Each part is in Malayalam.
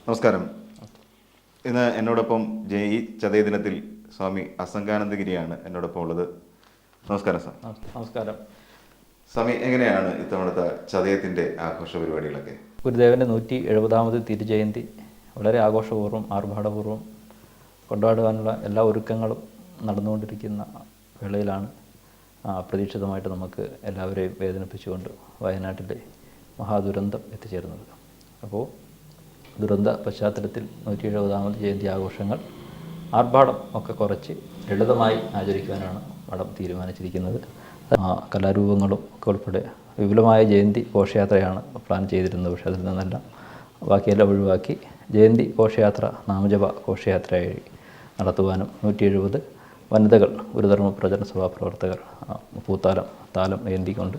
നമസ്കാരം. ഇന്ന് എന്നോടൊപ്പം ഈ ചതയ ദിനത്തിൽ സ്വാമി അസംഗാനന്ദഗിരിയാണ് എന്നോടൊപ്പം ഉള്ളത്. നമസ്കാരം സാർ. നമസ്കാരം സ്വാമി, എങ്ങനെയാണ് ഇത്തവണത്തെ ചതയത്തിൻ്റെ ആഘോഷ പരിപാടികളൊക്കെ? ഗുരുദേവൻ്റെ 170ാമത് തിരുജയന്തി വളരെ ആഘോഷപൂർവ്വം ആർഭാടപൂർവ്വം കൊണ്ടാടുവാനുള്ള എല്ലാ ഒരുക്കങ്ങളും നടന്നുകൊണ്ടിരിക്കുന്ന വേളയിലാണ് അപ്രതീക്ഷിതമായിട്ട് നമുക്ക് എല്ലാവരെയും വേദനിപ്പിച്ചുകൊണ്ട് വയനാട്ടിലെ മഹാദുരന്തം എത്തിച്ചേരുന്നത്. അപ്പോൾ ദുരന്ത പശ്ചാത്തലത്തിൽ 170ാമത് ജയന്തി ആഘോഷങ്ങൾ ആർഭാടം ഒക്കെ കുറച്ച് ലളിതമായി ആചരിക്കുവാനാണ് മഠം തീരുമാനിച്ചിരിക്കുന്നത്. കലാരൂപങ്ങളും ഒക്കെ ഉൾപ്പെടെ വിപുലമായ ജയന്തി ഘോഷയാത്രയാണ് പ്ലാൻ ചെയ്തിരുന്നത്. പക്ഷേ അതിൽ നിന്നെല്ലാം ബാക്കിയെല്ലാം ഒഴിവാക്കി ജയന്തി ഘോഷയാത്ര നാമജപ ഘോഷയാത്രയായി നടത്തുവാനും 170 വനിതകൾ ഗുരുധർമ്മ പ്രചരണ സഭാ പ്രവർത്തകർ താലം ഏന്തിക്കൊണ്ട്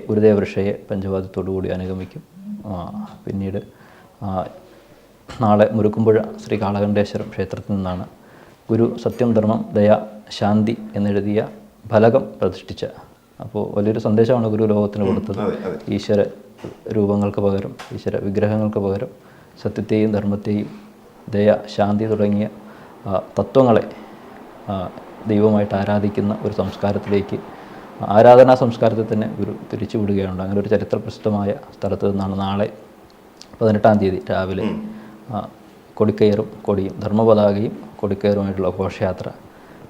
ഗുരുദേവ ഋഷയെ പഞ്ചവാദ്യത്തോടുകൂടി അനുഗമിക്കും. പിന്നീട് നാളെ മുരുക്കുമ്പുഴ ശ്രീ കാളകണ്ഠേശ്വരം ക്ഷേത്രത്തിൽ നിന്നാണ് ഗുരു സത്യം ധർമ്മം ദയ ശാന്തി എന്നെഴുതിയ ഫലകം പ്രതിഷ്ഠിച്ച. അപ്പോൾ വലിയൊരു സന്ദേശമാണ് ഗുരു ലോകത്തിന് കൊടുത്തത്. ഈശ്വര രൂപങ്ങൾക്ക് പകരം, ഈശ്വര വിഗ്രഹങ്ങൾക്ക് പകരം സത്യത്തെയും ധർമ്മത്തെയും ദയ ശാന്തി തുടങ്ങിയ തത്വങ്ങളെ ദൈവമായിട്ട് ആരാധിക്കുന്ന ഒരു സംസ്കാരത്തിലേക്ക്, ആരാധനാ സംസ്കാരത്തിൽ തന്നെ ഗുരു തിരിച്ചു വിടുകയുണ്ട്. അങ്ങനെ ഒരു ചരിത്ര പ്രസിദ്ധമായ സ്ഥലത്ത് നിന്നാണ് നാളെ 18-ാം തീയതി രാവിലെ കൊടിക്കയറും കൊടിയും ധർമ്മപതാകയും കൊടിക്കയറുമായിട്ടുള്ള ഘോഷയാത്ര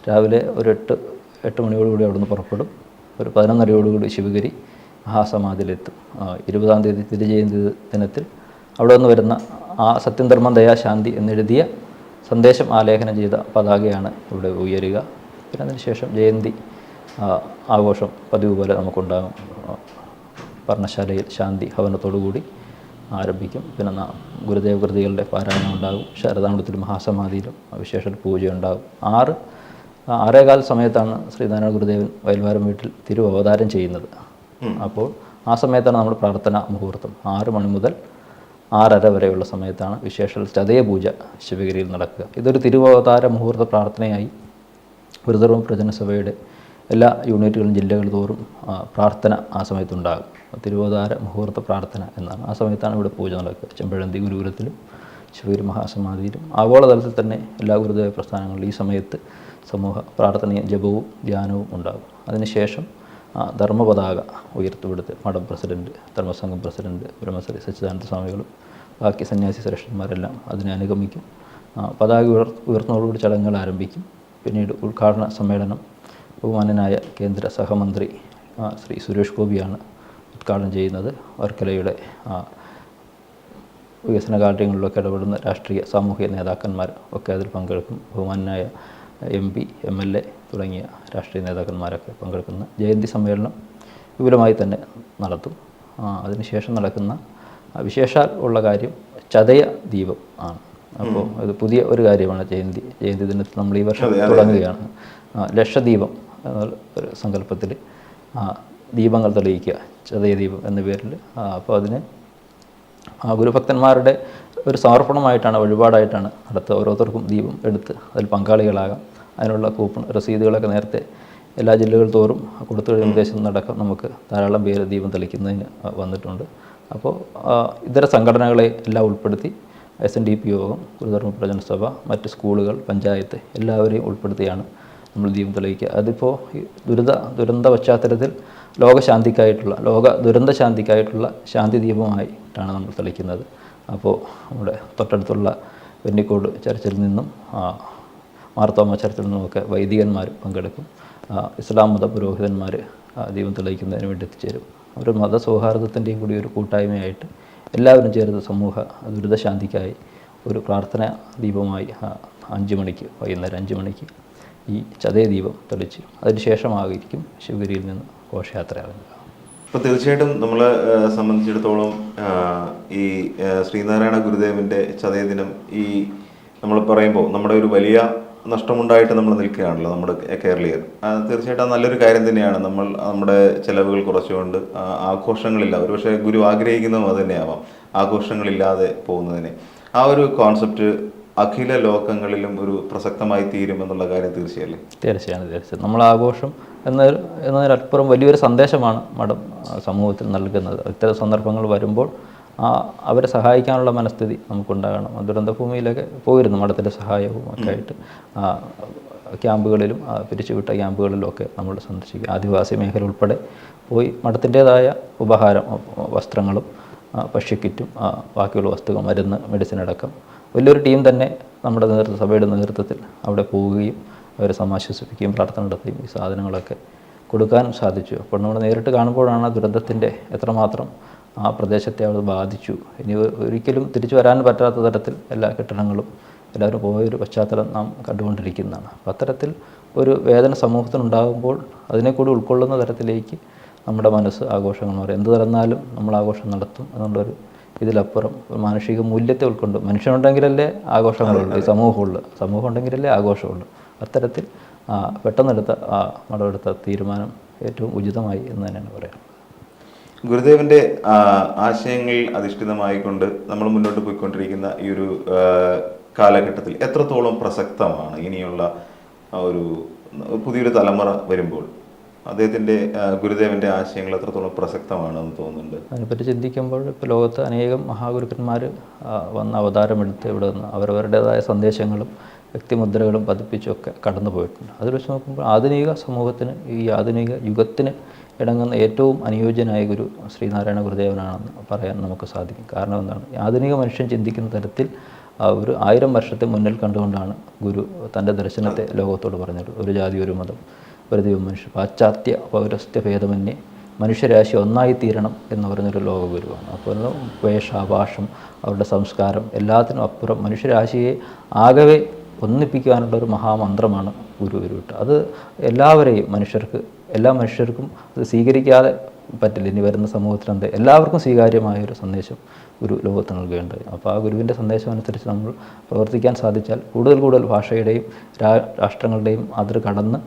രാവിലെ ഒരു 8 മണിയോടുകൂടി അവിടെ നിന്ന് പുറപ്പെടും. ഒരു 11:30 ശിവഗിരി മഹാസമാധിയിലെത്തും. 20-ാം തീയതി തിരുജയന്തി ദിനത്തിൽ അവിടെ നിന്ന് വരുന്ന ആ സത്യം ധർമ്മം ദയാ ശാന്തി എന്നെഴുതിയ സന്ദേശം ആലേഖനം ചെയ്ത പതാകയാണ് ഇവിടെ ഉയരുക. പിന്നെ അതിനുശേഷം ജയന്തി ആഘോഷം പതിവ് പോലെ നമുക്കുണ്ടാകും. പർണശാലയിൽ ശാന്തി ഹവനത്തോടുകൂടി ആരംഭിക്കും. പിന്നെ ഗുരുദേവ കൃതികളുടെ പാരായണം ഉണ്ടാകും. ശാരദാമൃതത്തിൽ മഹാസമാധിയിലും വിശേഷ പൂജയുണ്ടാകും. 6:15 സമയത്താണ് ശ്രീനാരായണ ഗുരുദേവൻ വയൽവാരം വീട്ടിൽ അവതാരം ചെയ്യുന്നത്. അപ്പോൾ ആ സമയത്താണ് നമ്മൾ പ്രാർത്ഥന മുഹൂർത്തം. 6 മണി മുതൽ 6:30 വരെയുള്ള സമയത്താണ് വിശേഷ ചതയ പൂജ ശിവഗിരിയിൽ നടക്കുക. ഇതൊരു തിരുവവതാര മുഹൂർത്ത പ്രാർത്ഥനയായി ഗുരുധർമ്മ പ്രചരണ സഭയുടെ എല്ലാ യൂണിറ്റുകളും ജില്ലകൾ തോറും പ്രാർത്ഥന ആ സമയത്തുണ്ടാകും. തിരുവതാര മുഹൂർത്ത പ്രാർത്ഥന എന്നാണ്. ആ സമയത്താണ് ഇവിടെ പൂജ നടക്കുക. ചെമ്പഴന്തി ഗുരുകുലത്തിലും ശിവഗിരി മഹാസമാധിയിലും ആഗോളതലത്തിൽ തന്നെ എല്ലാ ഗുരുദേവ പ്രസ്ഥാനങ്ങളിലും ഈ സമയത്ത് സമൂഹ പ്രാർത്ഥനയും ജപവും ധ്യാനവും ഉണ്ടാകും. അതിനുശേഷം ധർമ്മപതാക ഉയർത്തിവിടുത്ത് മഠം പ്രസിഡൻറ്റ്, ധർമ്മസംഘം പ്രസിഡൻറ്റ് ബ്രഹ്മശ്രീ സച്ചിദാനന്ദ സ്വാമികളും ബാക്കി സന്യാസി ശ്രേഷ്ഠന്മാരെല്ലാം അതിനെ അനുഗമിക്കും. പതാക ഉയർത്തുന്നതോടുകൂടി ചടങ്ങുകൾ ആരംഭിക്കും. പിന്നീട് ഉദ്ഘാടന സമ്മേളനം ബഹുമാന്യനായ കേന്ദ്ര സഹമന്ത്രി ശ്രീ സുരേഷ് ഗോപിയാണ് ഉദ്ഘാടനം ചെയ്യുന്നത്. വർക്കലയുടെ വികസന കാര്യങ്ങളിലൊക്കെ ഇടപെടുന്ന രാഷ്ട്രീയ സാമൂഹിക നേതാക്കന്മാർ ഒക്കെ അതിൽ പങ്കെടുക്കും. ബഹുമാന്യനായ MP, MLA തുടങ്ങിയ രാഷ്ട്രീയ നേതാക്കന്മാരൊക്കെ പങ്കെടുക്കുന്ന ജയന്തി സമ്മേളനം വിപുലമായി തന്നെ നടത്തും. അതിനുശേഷം നടക്കുന്ന വിശേഷാൽ ഉള്ള കാര്യം ചതയ ദീപം ആണ്. അപ്പോൾ ഇത് പുതിയ ഒരു കാര്യമാണ്. ജയന്തി ദിനത്തിൽ നമ്മൾ ഈ വർഷം തുടങ്ങുകയാണ്. ലക്ഷദീപം ഒരു സങ്കല്പത്തിൽ ദീപങ്ങൾ തെളിയിക്കുക, ചതയ ദീപം എന്ന പേരിൽ. അപ്പോൾ അതിന് ഗുരുഭക്തന്മാരുടെ ഒരു സമർപ്പണമായിട്ടാണ്, വഴിപാടായിട്ടാണ് നടത്തുക. ഓരോരുത്തർക്കും ദീപം എടുത്ത് അതിൽ പങ്കാളികളാകാം. അതിനുള്ള കൂപ്പൺ രസീതുകളൊക്കെ നേരത്തെ എല്ലാ ജില്ലകൾ തോറും കൊടുത്തു കഴിഞ്ഞ ഉദ്ദേശം നടക്കം നമുക്ക് ധാരാളം പേര് ദീപം തെളിക്കുന്നതിന് വന്നിട്ടുണ്ട്. അപ്പോൾ ഇതര സംഘടനകളെ എല്ലാം ഉൾപ്പെടുത്തി SNDP യോഗം, ഗുരുധർമ്മ പ്രചരണ സഭ, മറ്റ് സ്കൂളുകൾ, പഞ്ചായത്ത് എല്ലാവരെയും ഉൾപ്പെടുത്തിയാണ് നമ്മൾ ദീപം തെളിയിക്കുക. അതിപ്പോൾ ദുരന്ത പശ്ചാത്തലത്തിൽ ലോക ദുരന്ത ശാന്തിക്കായിട്ടുള്ള ശാന്തി ദീപമായിട്ടാണ് നമ്മൾ തെളിക്കുന്നത്. അപ്പോൾ നമ്മുടെ തൊട്ടടുത്തുള്ള വെന്നിക്കോട് ചർച്ചിൽ നിന്നും മാർത്തോമ ചർച്ചിൽ നിന്നുമൊക്കെ വൈദികന്മാർ പങ്കെടുക്കും. ഇസ്ലാം മത പുരോഹിതന്മാർ ദീപം തെളിയിക്കുന്നതിന് വേണ്ടി എത്തിച്ചേരും. ഒരു മതസൗഹാർദ്ദത്തിൻ്റെയും കൂടി ഒരു കൂട്ടായ്മയായിട്ട് എല്ലാവരും ചേർന്ന് സമൂഹ ദുരിതശാന്തിക്കായി ഒരു പ്രാർത്ഥന ദീപമായി 5 മണിക്ക്, വൈകുന്നേരം 5 മണിക്ക് ഈ ചതയ ദീപം തെളിച്ച് അതിനുശേഷമായിരിക്കും ശിവഗിരിയിൽ നിന്ന് ഘോഷയാത്ര ഇറങ്ങുക. അപ്പോൾ തീർച്ചയായിട്ടും നമ്മളെ സംബന്ധിച്ചിടത്തോളം ഈ ശ്രീനാരായണ ഗുരുദേവൻ്റെ ചതയ ദിനം ഈ നമ്മൾ പറയുമ്പോൾ നമ്മുടെ ഒരു വലിയ നഷ്ടമുണ്ടായിട്ട് നമ്മൾ നിൽക്കുകയാണല്ലോ നമ്മുടെ കേരളീയർ. തീർച്ചയായിട്ടും അത് നല്ലൊരു കാര്യം തന്നെയാണ്. നമ്മുടെ ചിലവുകൾ കുറച്ചുകൊണ്ട് ആഘോഷങ്ങളില്ല, ഒരുപക്ഷെ ഗുരു ആഗ്രഹിക്കുന്നതും അത് തന്നെയാവാം, ആഘോഷങ്ങളില്ലാതെ പോകുന്നതിനെ. ആ ഒരു കോൺസെപ്റ്റ് അഖില ലോകങ്ങളിലും ഒരു പ്രസക്തമായി തീരുമെന്നുള്ള കാര്യം തീർച്ചയല്ലേ? തീർച്ചയായും. നമ്മൾ ആഘോഷം എന്നതിനപ്പുറം വലിയൊരു സന്ദേശമാണ് മഠം സമൂഹത്തിൽ നൽകുന്നത്. ഇത്തരം സന്ദർഭങ്ങൾ വരുമ്പോൾ അവരെ സഹായിക്കാനുള്ള മനസ്ഥിതി നമുക്കുണ്ടാകണം. ദുരന്തഭൂമിയിലൊക്കെ പോയിരുന്നു മഠത്തിൻ്റെ സഹായവും ഒക്കെ ആയിട്ട്. ക്യാമ്പുകളിലും പിരിച്ചുവിട്ട ക്യാമ്പുകളിലും ഒക്കെ നമ്മൾ സന്ദർശിക്കും. ആദിവാസി മേഖല ഉൾപ്പെടെ പോയി മഠത്തിൻ്റേതായ ഉപഹാരം, വസ്ത്രങ്ങളും ഭക്ഷ്യക്കിറ്റും ബാക്കിയുള്ള വസ്തുക്കൾ, മരുന്ന്, മെഡിസിൻ അടക്കം വലിയൊരു ടീം തന്നെ നമ്മുടെ സഭയുടെ നേതൃത്വത്തിൽ അവിടെ പോവുകയും അവരെ സമാശ്വസിപ്പിക്കുകയും പ്രാർത്ഥന നടത്തുകയും ഈ സാധനങ്ങളൊക്കെ കൊടുക്കാനും സാധിച്ചു. അപ്പോൾ നമ്മൾ നേരിട്ട് കാണുമ്പോഴാണ് ആ ദുരന്തത്തിൻ്റെ എത്രമാത്രം ആ പ്രദേശത്തെ അത് ബാധിച്ചു. ഇനി ഒരിക്കലും തിരിച്ചു വരാൻ പറ്റാത്ത തരത്തിൽ എല്ലാ കെട്ടിടങ്ങളും എല്ലാവരും പോയൊരു പശ്ചാത്തലം നാം കണ്ടുകൊണ്ടിരിക്കുന്നതാണ്. അപ്പോൾ അത്തരത്തിൽ ഒരു വേദന സമൂഹത്തിനുണ്ടാകുമ്പോൾ അതിനെ കൂടി ഉൾക്കൊള്ളുന്ന തരത്തിലേക്ക് നമ്മുടെ മനസ്സ് ആഘോഷങ്ങൾ എന്ന് പറയും. എന്ത് നടന്നാലും നമ്മൾ ആഘോഷം നടത്തും എന്നുള്ളൊരു ഇതിലപ്പുറം മാനുഷിക മൂല്യത്തെ ഉൾക്കൊണ്ട് മനുഷ്യനുണ്ടെങ്കിലല്ലേ ആഘോഷങ്ങളുള്ളൂ, ഈ സമൂഹം ഉണ്ടെങ്കിലല്ലേ ആഘോഷമുള്ളൂ. അത്തരത്തിൽ പെട്ടെന്നെടുത്ത മഠമെടുത്ത തീരുമാനം ഏറ്റവും ഉചിതമായി എന്ന് തന്നെയാണ് പറയാം. ഗുരുദേവന്റെ ആശയങ്ങളിൽ അധിഷ്ഠിതമായിക്കൊണ്ട് നമ്മൾ മുന്നോട്ട് പോയിക്കൊണ്ടിരിക്കുന്ന ഈ ഒരു കാലഘട്ടത്തിൽ എത്രത്തോളം പ്രസക്തമാണ് ഇനിയുള്ള ഒരു പുതിയൊരു തലമുറ വരുമ്പോൾ അദ്ദേഹത്തിൻ്റെ ഗുരുദേവന്റെ ആശയങ്ങൾ എത്രത്തോളം പ്രസക്തമാണെന്ന് തോന്നുന്നുണ്ട്? അതിനെപ്പറ്റി ചിന്തിക്കുമ്പോൾ ഇപ്പോൾ ലോകത്ത് അനേകം മഹാഗുരുക്കന്മാർ വന്ന് അവതാരമെടുത്ത് ഇവിടെ നിന്ന് അവരവരുടേതായ സന്ദേശങ്ങളും വ്യക്തിമുദ്രകളും പതിപ്പിച്ചൊക്കെ കടന്നു പോയിട്ടുണ്ട്. അതിൽ വെച്ച് നോക്കുമ്പോൾ ആധുനിക സമൂഹത്തിന്, ഈ ആധുനിക യുഗത്തിന് ഇണങ്ങുന്ന ഏറ്റവും അനുയോജ്യനായ ഗുരു ശ്രീനാരായണ ഗുരുദേവനാണെന്ന് പറയാൻ നമുക്ക് സാധിക്കും. കാരണം എന്താണ്? ആധുനിക മനുഷ്യൻ ചിന്തിക്കുന്ന തരത്തിൽ ഒരു 1000 വർഷത്തെ മുന്നിൽ കണ്ടുകൊണ്ടാണ് ഗുരു തൻ്റെ ദർശനത്തെ ലോകത്തോട് പറഞ്ഞത്. ഒരു ജാതി, ഒരു മതം, ഒരു ദൈവം, മനുഷ്യർ, പാശ്ചാത്യ പൗരസ്ത്യ ഭേദമന്യേ മനുഷ്യരാശി ഒന്നായി തീരണം എന്ന് പറഞ്ഞൊരു ലോകഗുരുവാണ്. അപ്പോൾ വേഷാഭാഷം, അവരുടെ സംസ്കാരം, എല്ലാത്തിനും അപ്പുറം മനുഷ്യരാശിയെ ആകവെ ഒന്നിപ്പിക്കാനുള്ള ഒരു മഹാമന്ത്രമാണ് ഗുരു ഉരുവിട്ടത്. അത് എല്ലാവരെയും എല്ലാ മനുഷ്യർക്കും അത് സ്വീകരിക്കാതെ പറ്റില്ല. ഇനി വരുന്ന സമൂഹത്തിലെന്ത് എല്ലാവർക്കും സ്വീകാര്യമായൊരു സന്ദേശം ഗുരു ലോകത്ത് നൽകേണ്ടത്. അപ്പോൾ ആ ഗുരുവിൻ്റെ സന്ദേശം അനുസരിച്ച് നമ്മൾ പ്രവർത്തിക്കാൻ സാധിച്ചാൽ കൂടുതൽ ഭാഷയുടെയും രാഷ്ട്രങ്ങളുടെയും അതിർ കടന്ന്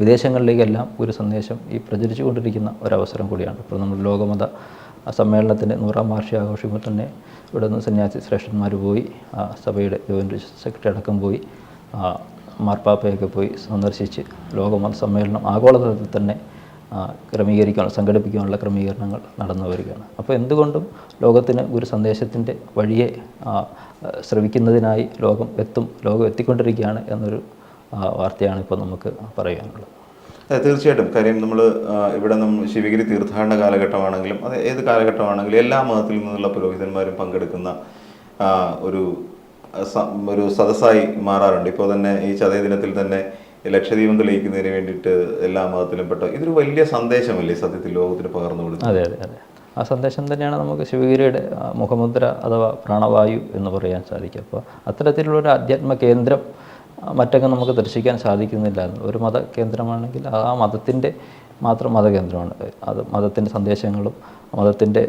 വിദേശങ്ങളിലേക്കെല്ലാം ഒരു സന്ദേശം ഈ പ്രചരിച്ചു കൊണ്ടിരിക്കുന്ന ഒരവസരം കൂടിയാണ്. ഇപ്പോൾ നമ്മൾ ലോകമത സമ്മേളനത്തിൻ്റെ 100ാം വാർഷികം ആഘോഷിക്കുമ്പോൾ തന്നെ ഇവിടെ നിന്ന് സന്യാസി ശ്രേഷ്ഠന്മാർ പോയി, സഭയുടെ ജോയിൻ്റ് സെക്രട്ടറി അടക്കം പോയി, മാർപ്പാപ്പയൊക്കെ പോയി സന്ദർശിച്ച് ലോകമത സമ്മേളനം ആഗോളതലത്തിൽ തന്നെ സംഘടിപ്പിക്കാനുള്ള ക്രമീകരണങ്ങൾ നടന്നു വരികയാണ്. അപ്പോൾ എന്തുകൊണ്ടും ലോകത്തിന് ഗുരു സന്ദേശത്തിൻ്റെ വഴിയെ ശ്രവിക്കുന്നതിനായി ലോകം എത്തിക്കൊണ്ടിരിക്കുകയാണ് എന്നൊരു വാർത്തയാണ് ഇപ്പോൾ നമുക്ക് പറയാനുള്ളത്. തീർച്ചയായിട്ടും. കാര്യം നമ്മൾ ഇവിടെ ശിവഗിരി തീർത്ഥാടന കാലഘട്ടമാണെങ്കിലും അത് ഏത് കാലഘട്ടമാണെങ്കിലും എല്ലാ മതത്തിൽ നിന്നുള്ള പുരോഹിതന്മാരും പങ്കെടുക്കുന്ന ഒരു സദസ്സായി മാറാറുണ്ട്. ഇപ്പോൾ തന്നെ ഈ ചതയ ദിനത്തിൽ തന്നെ ലക്ഷദ്വീപം തെളിയിക്കുന്നതിന് വേണ്ടിയിട്ട് എല്ലാ മതത്തിലും പെട്ട ഇതൊരു വലിയ സന്ദേശമല്ലേ സത്യത്തിൽ ലോകത്തിന് പകർന്നു കൊടുക്കുന്നത്? അതെ. ആ സന്ദേശം തന്നെയാണ് നമുക്ക് ശിവഗിരിയുടെ മുഖമുദ്ര അഥവാ പ്രാണവായു എന്ന് പറയാൻ സാധിക്കും. അപ്പോൾ അത്തരത്തിലുള്ളൊരു ആധ്യാത്മ കേന്ദ്രം മറ്റൊക്കെ നമുക്ക് ദർശിക്കാൻ സാധിക്കുന്നില്ല. ഒരു മതകേന്ദ്രമാണെങ്കിൽ ആ മതത്തിൻ്റെ മാത്രം മതകേന്ദ്രമാണ്. അത് മതത്തിൻ്റെ സന്ദേശങ്ങളും മതത്തിൻ്റെ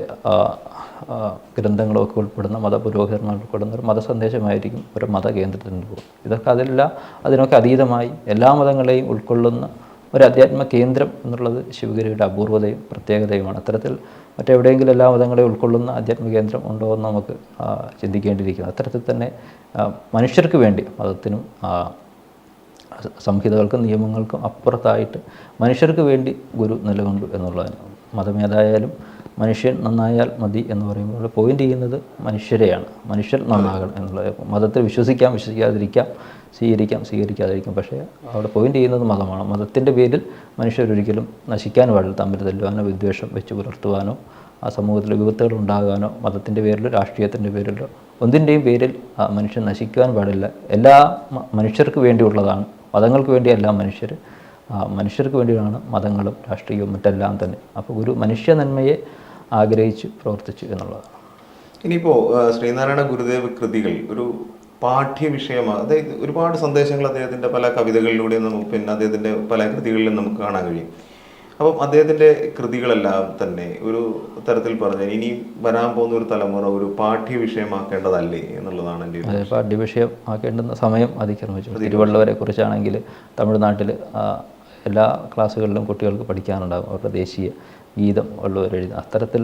ഗ്രന്ഥങ്ങളും ഒക്കെ ഉൾപ്പെടുന്ന മതപുരോഹിതന്മാർ ഉൾപ്പെടുന്ന ഒരു മതസന്ദേശമായിരിക്കും ഒരു മതകേന്ദ്രത്തിന് പോകും. ഇതൊക്കെ അതിനൊക്കെ അതീതമായി എല്ലാ മതങ്ങളെയും ഉൾക്കൊള്ളുന്ന ഒരു അധ്യാത്മ കേന്ദ്രം എന്നുള്ളത് ശിവഗിരിയുടെ അപൂർവതയും പ്രത്യേകതയുമാണ്. അത്തരത്തിൽ മറ്റെവിടെയെങ്കിലും എല്ലാ മതങ്ങളെയും ഉൾക്കൊള്ളുന്ന അധ്യാത്മ കേന്ദ്രം ഉണ്ടോ എന്ന് നമുക്ക് ചിന്തിക്കേണ്ടിയിരിക്കുന്നു. അത്തരത്തിൽ തന്നെ മനുഷ്യർക്ക് വേണ്ടി മതത്തിനും സംഹിതകൾക്കും നിയമങ്ങൾക്കും അപ്പുറത്തായിട്ട് മനുഷ്യർക്ക് വേണ്ടി ഗുരു നിലകൊണ്ടു എന്നുള്ളതാണ്. മതമേതായാലും മനുഷ്യൻ നന്നായാൽ മതി എന്ന് പറയുമ്പോൾ പോയിൻ്റ് ചെയ്യുന്നത് മനുഷ്യരെയാണ്. മനുഷ്യർ നന്നാകണം എന്നുള്ളത്. മതത്തിൽ വിശ്വസിക്കാതിരിക്കാം, സ്വീകരിക്കാതിരിക്കാം. പക്ഷേ അവിടെ പോയിൻ്റ് ചെയ്യുന്നത് മതമാണ്. മതത്തിൻ്റെ പേരിൽ മനുഷ്യരൊരിക്കലും നശിക്കാൻ പാടില്ല. തമ്മിൽ തല്ലുവാനോ വിദ്വേഷം വെച്ച് പുലർത്തുവാനോ ആ സമൂഹത്തിൽ വിപത്തുകൾ ഉണ്ടാകാനോ മതത്തിൻ്റെ പേരിലോ രാഷ്ട്രീയത്തിൻ്റെ പേരിലോ ഒന്നിൻ്റെയും പേരിൽ മനുഷ്യൻ നശിക്കുവാൻ പാടില്ല. എല്ലാ മനുഷ്യർക്ക് വേണ്ടിയുള്ളതാണ്. മതങ്ങൾക്ക് വേണ്ടിയല്ല മനുഷ്യർക്ക് വേണ്ടിയാണ് മതങ്ങളും രാഷ്ട്രീയവും മറ്റെല്ലാം തന്നെ. അപ്പോൾ ഒരു മനുഷ്യ നന്മയെ ആഗ്രഹിച്ച് പ്രവർത്തിച്ചു എന്നുള്ളതാണ്. ഇനിയിപ്പോൾ ശ്രീനാരായണ ഗുരുദേവ് കൃതികൾ ഒരു പാഠ്യവിഷയമാണ്. അതായത് ഒരുപാട് സന്ദേശങ്ങൾ അദ്ദേഹത്തിൻ്റെ പല കവിതകളിലൂടെയും നമുക്ക്, പിന്നെ അദ്ദേഹത്തിൻ്റെ പല കൃതികളിലും നമുക്ക് കാണാൻ കഴിയും. അപ്പം അദ്ദേഹത്തിൻ്റെ കൃതികളെല്ലാം തന്നെ ഒരു തരത്തിൽ പറഞ്ഞാൽ ഇനി വരാൻ പോകുന്ന ഒരു തലമുറ ഒരു പാഠ്യവിഷയമാക്കേണ്ടതല്ലേ എന്നുള്ളതാണ് എൻ്റെ പാഠ്യവിഷയം ആക്കേണ്ടുന്ന സമയം അതിക്രമിച്ചു. തിരുവള്ളുവരെ കുറിച്ചാണെങ്കിൽ തമിഴ്നാട്ടിൽ എല്ലാ ക്ലാസ്സുകളിലും കുട്ടികൾക്ക് പഠിക്കാനുണ്ടാകും. അവരുടെ ദേശീയ ഗീതം ഉള്ളവർ എഴുതി. അത്തരത്തിൽ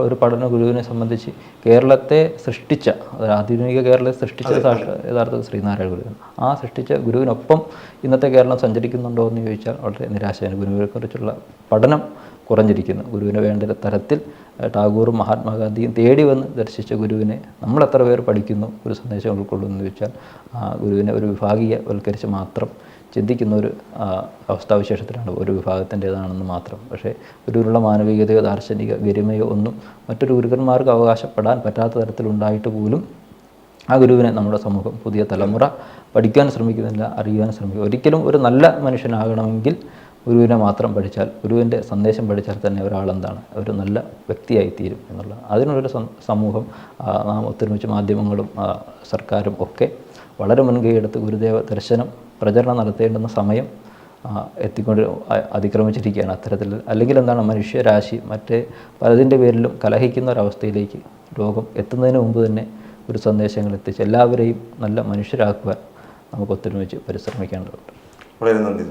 ഒരു പഠന ഗുരുവിനെ സംബന്ധിച്ച് കേരളത്തെ സൃഷ്ടിച്ച, ആധുനിക കേരളത്തെ സൃഷ്ടിച്ച യഥാർത്ഥ ശ്രീനാരായണ ഗുരുവാണ്. ആ സൃഷ്ടിച്ച ഗുരുവിനൊപ്പം ഇന്നത്തെ കേരളം സഞ്ചരിക്കുന്നുണ്ടോ എന്ന് ചോദിച്ചാൽ വളരെ നിരാശയാണ്. ഗുരുവിനെക്കുറിച്ചുള്ള പഠനം കുറഞ്ഞിരിക്കുന്നു. ഗുരുവിന് വേണ്ട തരത്തിൽ ടാഗോറും മഹാത്മാഗാന്ധിയും തേടി വന്ന് ദർശിച്ച ഗുരുവിനെ നമ്മൾ എത്ര പേർ പഠിക്കുന്നു, ഒരു സന്ദേശം ഉൾക്കൊള്ളുന്നു എന്ന് ചോദിച്ചാൽ ആ ഗുരുവിനെ ഒരു വിഭാഗീയവൽക്കരിച്ച് മാത്രം ചിന്തിക്കുന്ന ഒരു അവസ്ഥാവിശേഷത്തിലാണ് ഒരു വിഭാഗത്തിൻ്റേതാണെന്ന് മാത്രം. പക്ഷേ ഗുരുവിനുള്ള മാനവികതയോ ദാർശനിക ഗരിമയോ ഒന്നും മറ്റൊരു ഗുരുക്കന്മാർക്ക് അവകാശപ്പെടാൻ പറ്റാത്ത തരത്തിലുണ്ടായിട്ട് പോലും ആ ഗുരുവിനെ നമ്മുടെ സമൂഹം, പുതിയ തലമുറ പഠിക്കാൻ ശ്രമിക്കുന്നില്ല, അറിയുവാൻ ശ്രമിക്കുക. ഒരിക്കലും ഒരു നല്ല മനുഷ്യനാകണമെങ്കിൽ ഗുരുവിനെ മാത്രം പഠിച്ചാൽ, ഗുരുവിൻ്റെ സന്ദേശം പഠിച്ചാൽ തന്നെ ഒരാളെന്താണ്, ഒരു നല്ല വ്യക്തിയായിത്തീരും എന്നുള്ളത്. അതിനുള്ളൊരു സമൂഹം നാം ഒത്തൊരുമിച്ച് മാധ്യമങ്ങളും സർക്കാരും ഒക്കെ വളരെ മുൻകൈയെടുത്ത് ഗുരുദേവ ദർശനം പ്രചരണം നടത്തേണ്ടുന്ന സമയം അതിക്രമിച്ചിരിക്കുകയാണ്. അത്തരത്തിൽ അല്ലെങ്കിൽ എന്താണ്, മനുഷ്യരാശി മറ്റേ പലതിൻ്റെ പേരിലും കലഹിക്കുന്ന ഒരവസ്ഥയിലേക്ക് ലോകം എത്തുന്നതിന് മുമ്പ് തന്നെ ഒരു സന്ദേശങ്ങൾ എത്തിച്ച് എല്ലാവരെയും നല്ല മനുഷ്യരാക്കുവാൻ നമുക്ക് ഒത്തൊരുമിച്ച് പരിശ്രമിക്കേണ്ടതുണ്ട്. വളരെ നന്ദി.